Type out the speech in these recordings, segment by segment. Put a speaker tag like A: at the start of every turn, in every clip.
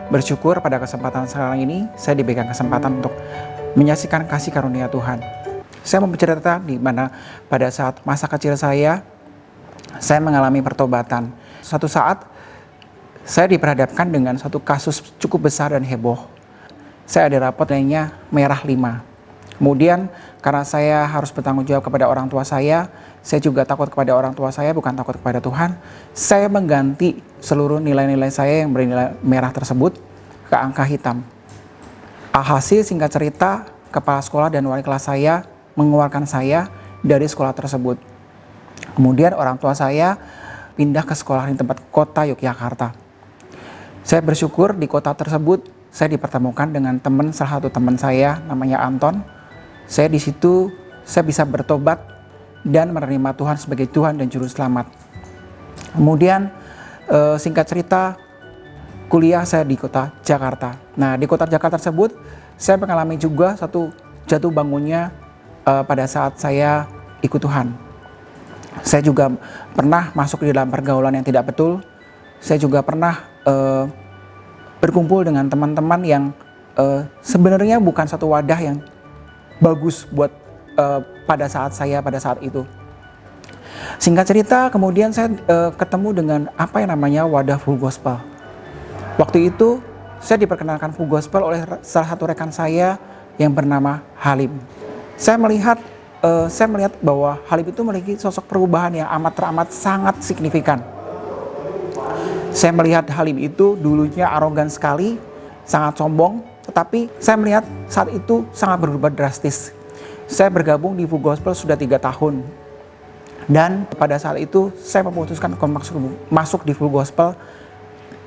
A: bersyukur pada kesempatan sekarang ini saya diberikan kesempatan untuk menyaksikan kasih karunia Tuhan. Saya mau bercerita di mana pada saat masa kecil saya mengalami pertobatan. Suatu saat saya diperhadapkan dengan satu kasus cukup besar dan heboh. Saya ada rapot nilainya merah 5. Kemudian karena saya harus bertanggung jawab kepada orang tua saya juga takut kepada orang tua saya, bukan takut kepada Tuhan. Saya mengganti seluruh nilai-nilai saya yang bernilai merah tersebut ke angka hitam. Alhasil singkat cerita, kepala sekolah dan wali kelas saya mengeluarkan saya dari sekolah tersebut. Kemudian orang tua saya pindah ke sekolah di tempat kota Yogyakarta. Saya bersyukur di kota tersebut saya dipertemukan dengan salah satu teman saya namanya Anton. Saya di situ saya bisa bertobat dan menerima Tuhan sebagai Tuhan dan Juru Selamat. Kemudian singkat cerita, kuliah saya di kota Jakarta. Nah, di kota Jakarta tersebut saya mengalami juga satu jatuh bangunnya pada saat saya ikut Tuhan. Saya juga pernah masuk di dalam pergaulan yang tidak betul. Saya juga pernah berkumpul dengan teman-teman yang sebenarnya bukan satu wadah yang bagus buat pada saat itu. Singkat cerita, kemudian saya ketemu dengan apa yang namanya wadah full gospel. Waktu itu saya diperkenalkan full gospel oleh salah satu rekan saya yang bernama Halim. Saya melihat bahwa Halim itu memiliki sosok perubahan yang teramat sangat signifikan. Saya melihat Halim itu dulunya arogan sekali, sangat sombong, tetapi saya melihat saat itu sangat berubah drastis. Saya bergabung di Full Gospel sudah 3 tahun. Dan pada saat itu saya memutuskan untuk masuk di Full Gospel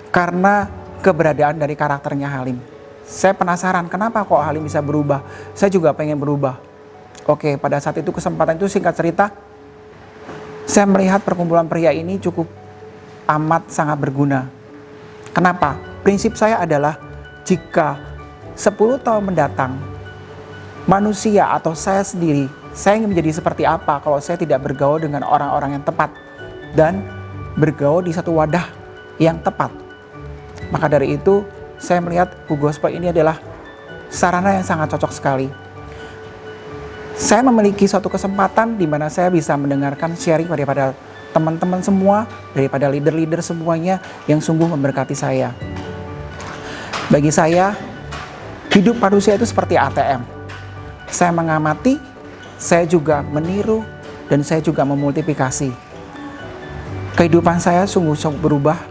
A: karena keberadaan dari karakternya Halim. Saya penasaran kenapa kok Halim bisa berubah. Saya juga pengen berubah. Oke, pada saat itu kesempatan itu singkat cerita, saya melihat perkumpulan pria ini cukup amat sangat berguna. Kenapa? Prinsip saya adalah jika 10 tahun mendatang, manusia atau saya sendiri, saya ingin menjadi seperti apa kalau saya tidak bergaul dengan orang-orang yang tepat dan bergaul di satu wadah yang tepat. Maka dari itu, saya melihat Full Gospel ini adalah sarana yang sangat cocok sekali. Saya memiliki suatu kesempatan di mana saya bisa mendengarkan sharing daripada teman-teman semua, daripada leader-leader semuanya yang sungguh memberkati saya. Bagi saya, hidup manusia itu seperti ATM. Saya mengamati, saya juga meniru, dan saya juga memultiplikasi. Kehidupan saya sungguh berubah,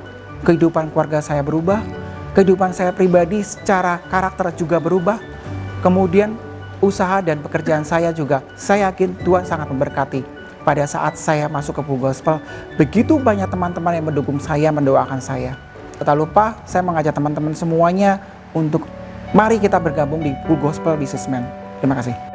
A: kehidupan keluarga saya berubah, kehidupan saya pribadi secara karakter juga berubah. Kemudian usaha dan pekerjaan saya juga, saya yakin Tuhan sangat memberkati. Pada saat saya masuk ke Full Gospel, begitu banyak teman-teman yang mendukung saya, mendoakan saya. Tak lupa, saya mengajak teman-teman semuanya untuk mari kita bergabung di Full Gospel Businessman. Terima kasih.